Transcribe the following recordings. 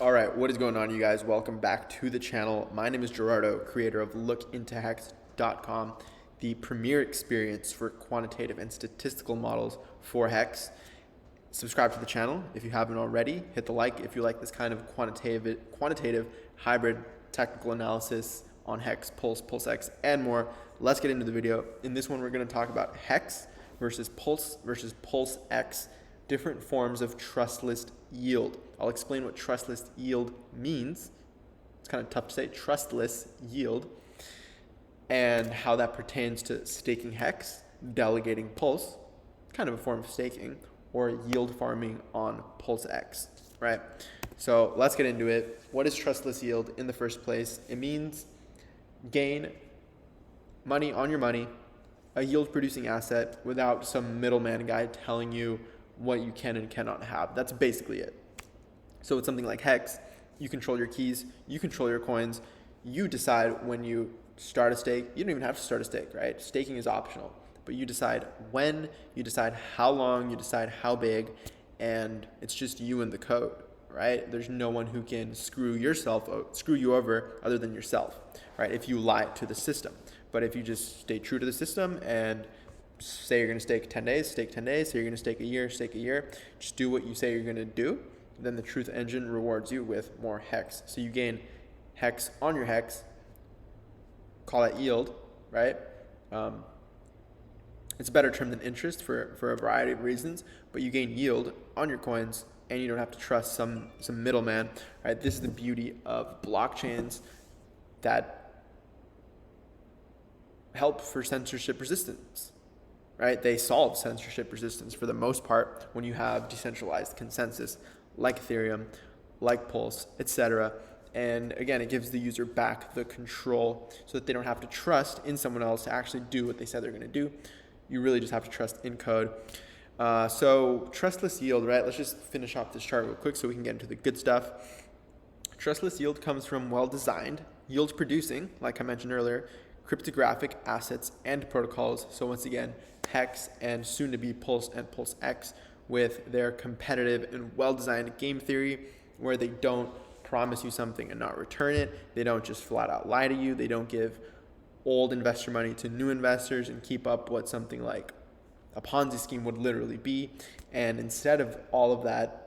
All right, what is going on, you guys? Welcome back to the channel. My name is Gerardo, creator of LookIntoHex.com, the premier experience for quantitative and statistical models for HEX. Subscribe to the channel if you haven't already. Hit the like if you like this kind of quantitative hybrid technical analysis on HEX, PulseX, and more. Let's get into the video. In this one, we're going to talk about HEX versus PulseX, different forms of trustless yield. I'll explain what trustless yield means. It's kind of tough to say, trustless yield, and how that pertains to staking HEX, delegating Pulse, kind of a form of staking, or yield farming on PulseX, right? So let's get into it. What is trustless yield in the first place? It means gain money on your money, a yield producing asset without some middleman guy telling you what you can and cannot have. That's basically it. So it's something like HEX. You control your keys, you control your coins, you decide when you start a stake. You don't even have to start a stake, right? Staking is optional, but you decide when, you decide how long, you decide how big, and it's just you and the code, right? There's no one who can screw you over other than yourself, right? If you lie to the system. But if you just stay true to the system and say you're going to stake 10 days, stake 10 days, say you're going to stake a year, just do what you say you're going to do, then the truth engine rewards you with more HEX. So you gain HEX on your HEX, call that yield, right? It's a better term than interest for a variety of reasons, but you gain yield on your coins and you don't have to trust some middleman, right? This is the beauty of blockchains that help for censorship resistance, right? They solve censorship resistance for the most part when you have decentralized consensus like Ethereum, like Pulse, etc. And again, it gives the user back the control so that they don't have to trust in someone else to actually do what they said they're going to do. You really just have to trust in code. So trustless yield, right? Let's just finish off this chart real quick so we can get into the good stuff. Trustless yield comes from well-designed, yield producing, like I mentioned earlier, cryptographic assets and protocols. So once again, HEX and soon to be Pulse and PulseX with their competitive and well-designed game theory where they don't promise you something and not return it. They don't just flat out lie to you. They don't give old investor money to new investors and keep up what something like a Ponzi scheme would literally be. And instead of all of that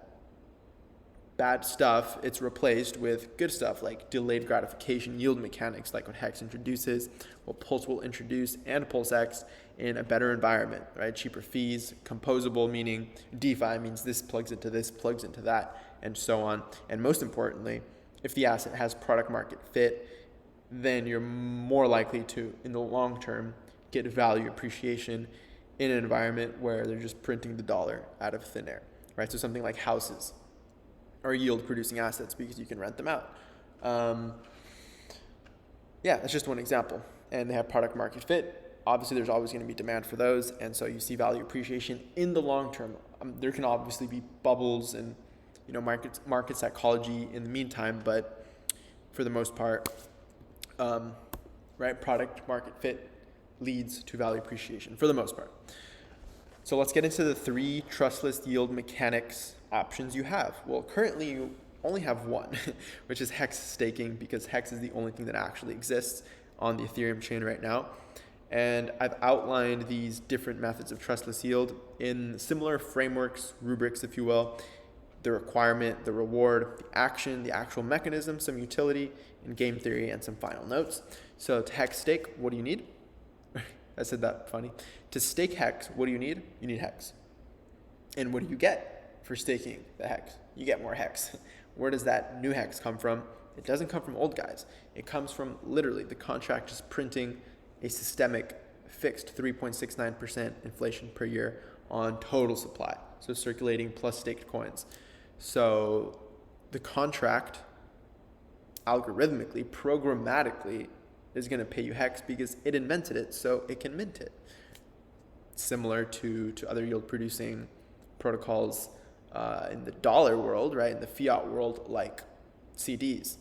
bad stuff, it's replaced with good stuff like delayed gratification yield mechanics, like what HEX introduces, what Pulse will introduce, and PulseX in a better environment, right? Cheaper fees, composable, meaning DeFi means this plugs into this, plugs into that, and so on. And most importantly, if the asset has product market fit, then you're more likely to, in the long term, get value appreciation in an environment where they're just printing the dollar out of thin air, right? So something like houses or yield producing assets because you can rent them out. Yeah, that's just one example. And they have product market fit. Obviously, there's always going to be demand for those. And so you see value appreciation in the long term. There can obviously be bubbles and market psychology in the meantime, but for the most part, right, product market fit leads to value appreciation for the most part. So let's get into the 3 trustless yield mechanics options you have. Well, currently you only have one, which is HEX staking, because HEX is the only thing that actually exists on the Ethereum chain right now. And I've outlined these different methods of trustless yield in similar frameworks, rubrics, if you will: the requirement, the reward, the action, the actual mechanism, some utility, and game theory, and some final notes. So to HEX stake, what do you need? I said that funny. To stake HEX, what do you need? You need HEX. And what do you get for staking the HEX? You get more HEX. Where does that new HEX come from? It doesn't come from old guys. It comes from literally the contract just printing a systemic fixed 3.69% inflation per year on total supply. So circulating plus staked coins. So the contract algorithmically, programmatically, is going to pay you HEX because it invented it, so it can mint it. Similar to other yield producing protocols in the dollar world, right? In the fiat world, like CDs,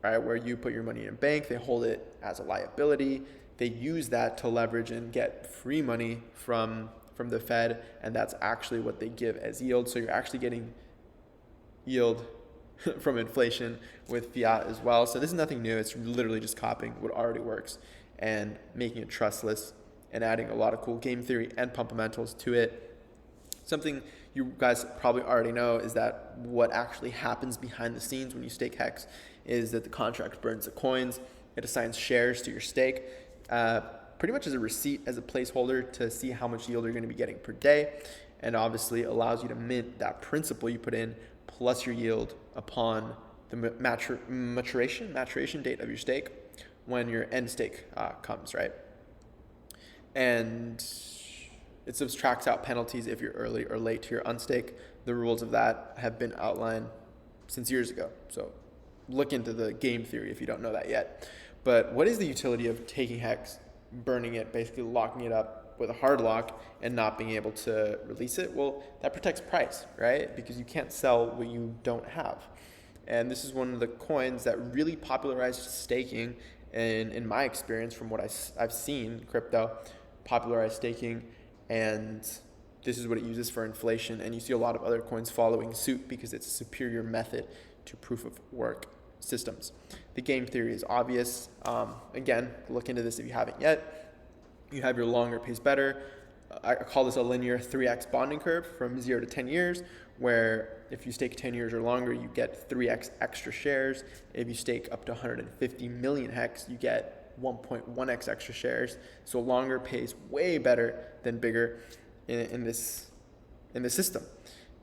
right? Where you put your money in a bank, they hold it as a liability. They use that to leverage and get free money from the Fed, and that's actually what they give as yield. So you're actually getting yield from inflation with fiat as well. So this is nothing new. It's literally just copying what already works and making it trustless and adding a lot of cool game theory and fundamentals to it. Something you guys probably already know is that what actually happens behind the scenes when you stake HEX is that the contract burns the coins. It assigns shares to your stake, pretty much as a receipt, as a placeholder to see how much yield you're going to be getting per day, and obviously allows you to mint that principal you put in plus your yield upon the maturation date of your stake when your end stake comes, right? And it subtracts out penalties if you're early or late to your unstake. The rules of that have been outlined since years ago. So look into the game theory if you don't know that yet. But what is the utility of taking HEX, burning it, basically locking it up with a hard lock and not being able to release it? Well, that protects price, right? Because you can't sell what you don't have. And this is one of the coins that really popularized staking, and in my experience, from what I've seen, crypto popularized staking, and this is what it uses for inflation. And you see a lot of other coins following suit because it's a superior method to proof of work systems. The game theory is obvious. Again, look into this if you haven't yet. You have your longer pays better. I call this a linear 3x bonding curve from 0 to 10 years, where if you stake 10 years or longer, you get 3x extra shares. If you stake up to 150 million HEX, you get 1.1x extra shares. So longer pays way better than bigger in this system.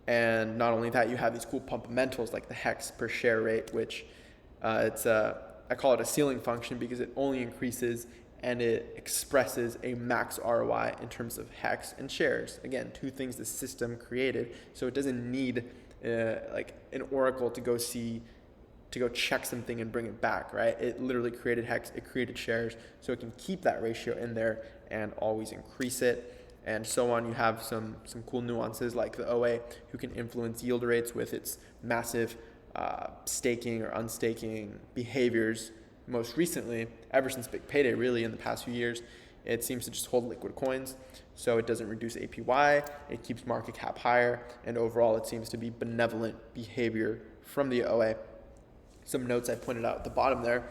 And not only that, you have these cool fundamentals like the HEX per share rate, which I call it a ceiling function because it only increases and it expresses a max ROI in terms of HEX and shares. Again, two things the system created, so it doesn't need like an oracle to go check something and bring it back, right? It literally created HEX, it created shares, so it can keep that ratio in there and always increase it, and so on. You have some cool nuances like the OA, who can influence yield rates with its massive staking or unstaking behaviors. Most recently, ever since Big Payday, really in the past few years, it seems to just hold liquid coins, so it doesn't reduce APY, it keeps market cap higher, and overall it seems to be benevolent behavior from the OA. Some notes I pointed out at the bottom there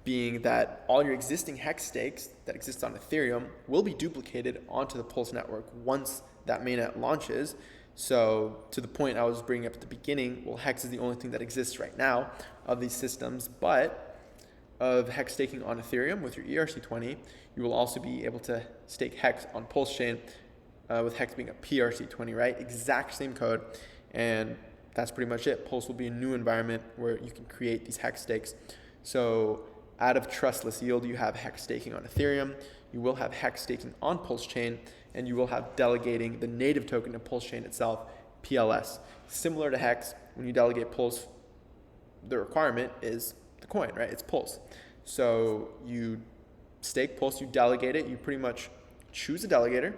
being that all your existing HEX stakes that exist on Ethereum will be duplicated onto the Pulse network once that mainnet launches. So to the point I was bringing up at the beginning, well, HEX is the only thing that exists right now of these systems, but of HEX staking on Ethereum with your ERC20, you will also be able to stake HEX on Pulse chain with HEX being a PRC20, right? Exact same code, and that's pretty much it. Pulse will be a new environment where you can create these HEX stakes. So out of Trustless Yield, you have HEX staking on Ethereum, you will have HEX staking on Pulse chain, and you will have delegating the native token of Pulse chain itself, PLS. Similar to HEX, when you delegate Pulse, the requirement is the coin, right? It's Pulse. So you stake Pulse, you delegate it, you pretty much choose a delegator,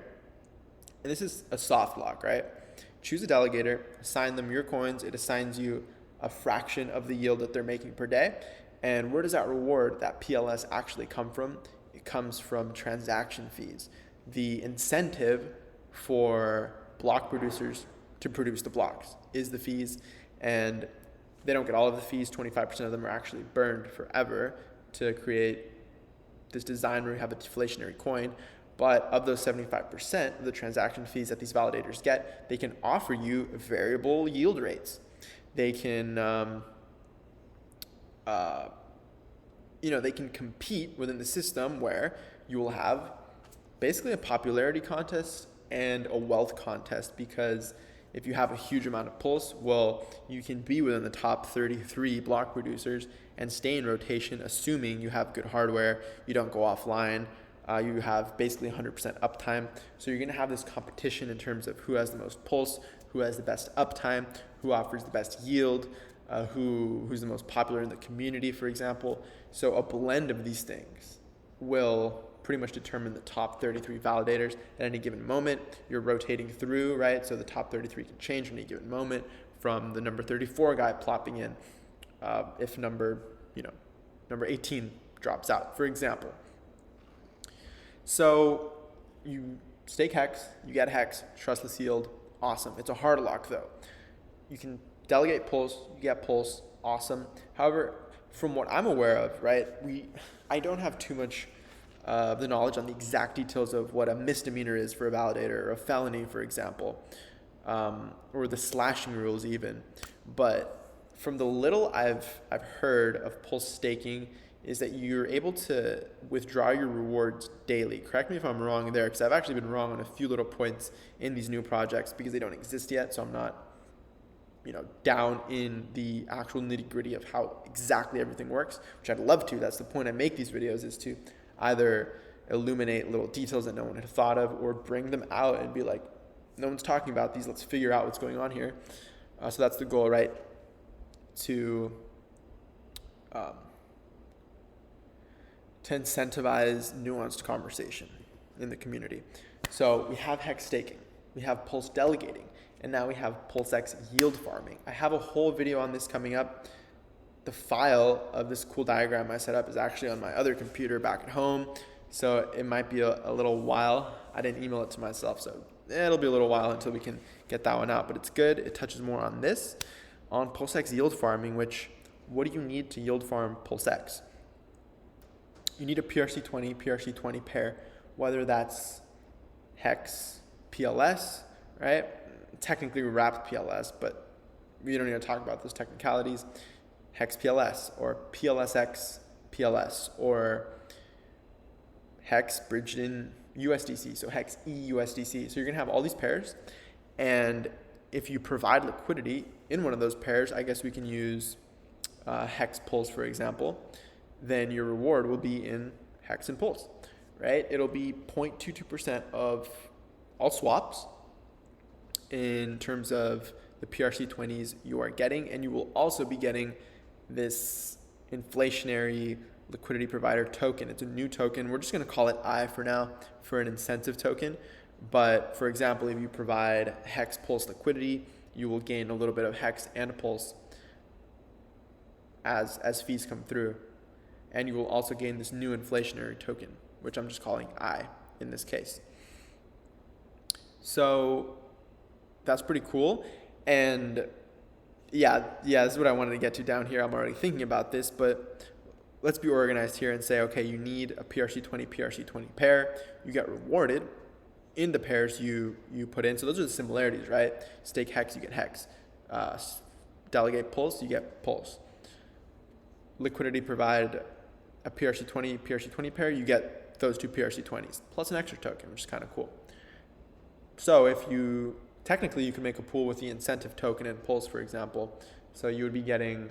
and this is a soft lock, right? Choose a delegator, assign them your coins, it assigns you a fraction of the yield that they're making per day. And where does that reward, that PLS, actually come from? It comes from transaction fees. The incentive for block producers to produce the blocks is the fees, and they don't get all of the fees. 25% of them are actually burned forever to create this design where you have a deflationary coin. But of those 75% of the transaction fees that these validators get, they can offer you variable yield rates. They can, they can compete within the system where you will have basically a popularity contest and a wealth contest, because if you have a huge amount of Pulse, well, you can be within the top 33 block producers and stay in rotation, assuming you have good hardware, you don't go offline, you have basically 100% uptime. So you're going to have this competition in terms of who has the most Pulse, who has the best uptime, who offers the best yield, who's the most popular in the community, for example. So a blend of these things will pretty much determine the top 33 validators at any given moment. You're rotating through, right? So the top 33 can change at any given moment from the number 34 guy plopping in if number 18 drops out, for example. So you stake HEX, you get HEX, Trustless Yield, awesome. It's a hard lock though. You can delegate Pulse, you get Pulse, awesome. However, from what I'm aware of, right, I don't have too much the knowledge on the exact details of what a misdemeanor is for a validator, or a felony, for example, or the slashing rules even. But from the little I've heard of pulse staking is that you're able to withdraw your rewards daily. Correct me if I'm wrong there, because I've actually been wrong on a few little points in these new projects because they don't exist yet. So I'm not, down in the actual nitty gritty of how exactly everything works, which I'd love to. That's the point I make these videos, is to either illuminate little details that no one had thought of, or bring them out and be like, no one's talking about these, let's figure out what's going on here. So that's the goal, right? To incentivize nuanced conversation in the community. So we have HEX staking, we have pulse delegating, and now we have PulseX yield farming. I have a whole video on this coming up. The file of this cool diagram I set up is actually on my other computer back at home, so it might be a little while. I didn't email it to myself, so it'll be a little while until we can get that one out, but it's good. It touches more on this, on PulseX yield farming, which, what do you need to yield farm PulseX? You need a PRC20 pair, whether that's HEX PLS, right? Technically wrapped PLS, but we don't need to talk about those technicalities. HEX PLS, or PLSX PLS, or HEX bridged in USDC, so HEX EUSDC. So you're gonna have all these pairs, and if you provide liquidity in one of those pairs, I guess we can use HEX Pulse, for example, then your reward will be in HEX and Pulse, right? It'll be 0.22% of all swaps in terms of the PRC20s you are getting, and you will also be getting this inflationary liquidity provider token. It's a new token. We're just going to call it I for now, for an incentive token. But for example, if you provide HEX Pulse liquidity, you will gain a little bit of HEX and Pulse as fees come through. And you will also gain this new inflationary token, which I'm just calling I in this case. So that's pretty cool. And yeah, this is what I wanted to get to down here. I'm already thinking about this, but let's be organized here and say, okay, you need a PRC20 pair. You get rewarded in the pairs you put in. So those are the similarities, right? Stake HEX, you get HEX. Delegate Pulse, you get Pulse. Liquidity provide a PRC20 pair, you get those two PRC20s, plus an extra token, which is kind of cool. So if you, technically you can make a pool with the incentive token and Pulse, for example. So you would be getting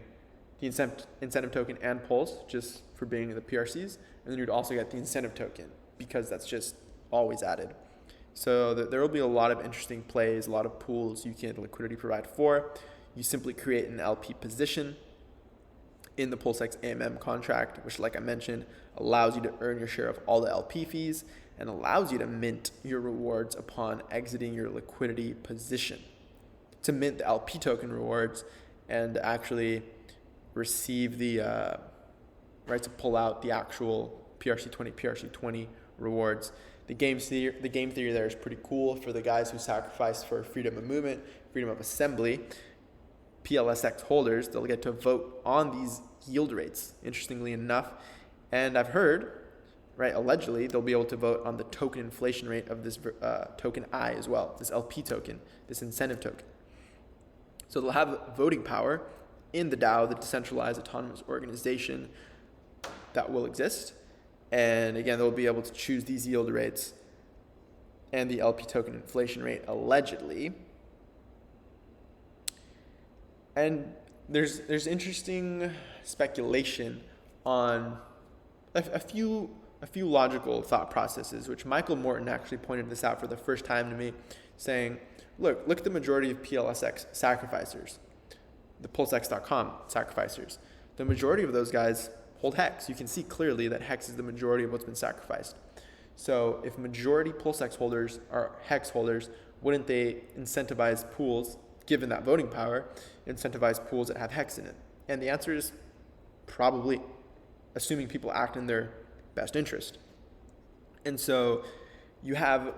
the incentive token and Pulse just for being the PRCs, and then you'd also get the incentive token because that's just always added. So there will be a lot of interesting plays, a lot of pools you can liquidity provide for. You simply create an LP position in the PulseX AMM contract, which, like I mentioned, allows you to earn your share of all the LP fees and allows you to mint your rewards upon exiting your liquidity position. To mint the LP token rewards and actually receive the right to pull out the actual PRC20 rewards. The game theory there is pretty cool for the guys who sacrifice for freedom of movement, freedom of assembly. PLSX holders, they'll get to vote on these yield rates, interestingly enough. And I've heard, right, allegedly, they'll be able to vote on the token inflation rate of this token I as well, this LP token, this incentive token. So they'll have voting power in the DAO, the decentralized autonomous organization that will exist. And again, they'll be able to choose these yield rates and the LP token inflation rate, allegedly. And there's interesting speculation on a few logical thought processes, which Michael Morton actually pointed this out for the first time to me, saying, look at the majority of PLSX sacrificers, the PulseX.com sacrificers. The majority of those guys hold HEX. You can see clearly that HEX is the majority of what's been sacrificed. So if majority PulseX holders are HEX holders, wouldn't they incentivize pools, given that voting power, incentivize pools that have HEX in it? And the answer is probably, assuming people act in their best interest. And so you have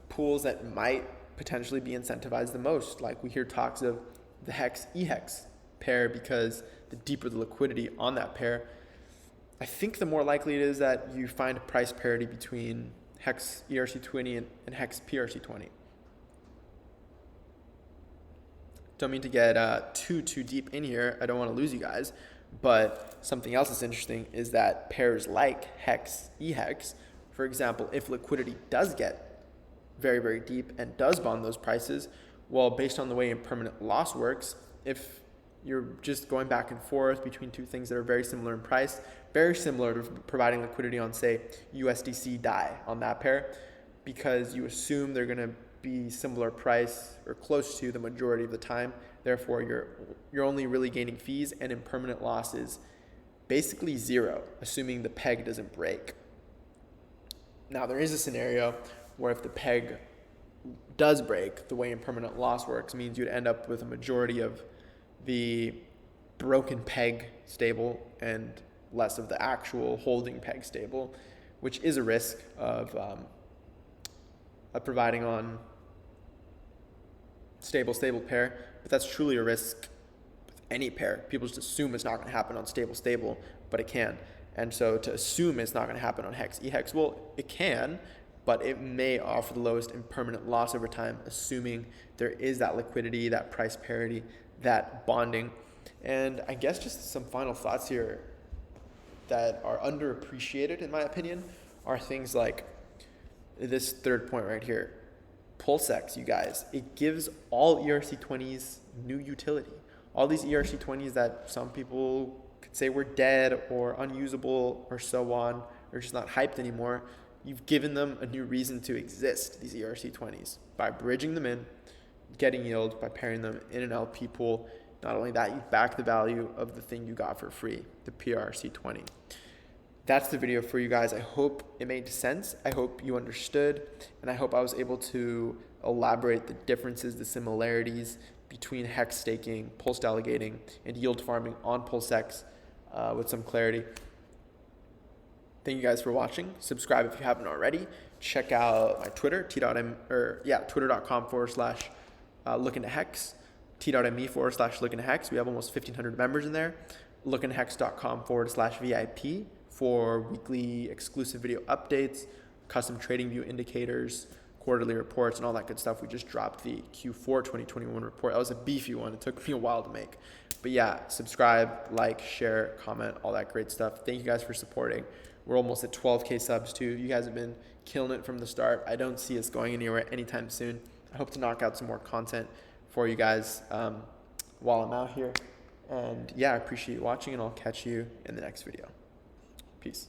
pools that might potentially be incentivized the most. Like we hear talks of the HEX EHEX pair, because the deeper the liquidity on that pair, I think the more likely it is that you find price parity between HEX ERC20 and HEX PRC20. Don't mean to get too deep in here. I don't want to lose you guys. But something else that's interesting is that pairs like HEX, EHEX, for example, if liquidity does get very deep and does bond those prices, well, based on the way impermanent loss works, if you're just going back and forth between two things that are very similar in price, very similar to providing liquidity on, say, USDC DAI on that pair, because you assume they're going to be similar price or close to the majority of the time. Therefore, you're only really gaining fees, and impermanent loss is basically zero, assuming the peg doesn't break. Now, there is a scenario where if the peg does break, the way impermanent loss works means you'd end up with a majority of the broken peg stable and less of the actual holding peg stable, which is a risk of providing on stable pair, but that's truly a risk with any pair. People just assume it's not going to happen on stable, but it can. And so to assume it's not going to happen on HEX, EHEX, well, it can, but it may offer the lowest impermanent loss over time, assuming there is that liquidity, that price parity, that bonding. And I guess just some final thoughts here that are underappreciated, in my opinion, are things like this third point right here. PulseX, you guys, it gives all ERC20s new utility. All these ERC20s that some people could say were dead or unusable or so on, or just not hyped anymore, you've given them a new reason to exist, these ERC20s, by bridging them in, getting yield, by pairing them in an LP pool. Not only that, you back the value of the thing you got for free, the PRC20. That's the video for you guys. I hope it made sense. I hope you understood, and I hope I was able to elaborate the differences, the similarities between HEX staking, pulse delegating, and yield farming on PulseX with some clarity. Thank you guys for watching. Subscribe if you haven't already. Check out my Twitter, twitter.com/LookIntoHex, t.me/LookIntoHex. We have almost 1,500 members in there. LookIntoHex.com/VIP for weekly exclusive video updates, custom trading view indicators, quarterly reports, and all that good stuff. We just dropped the Q4 2021 report. That was a beefy one. It took me a while to make. But yeah, subscribe, like, share, comment, all that great stuff. Thank you guys for supporting. We're almost at 12K subs too. You guys have been killing it from the start. I don't see us going anywhere anytime soon. I hope to knock out some more content for you guys while I'm out here. And yeah, I appreciate you watching, and I'll catch you in the next video. Peace.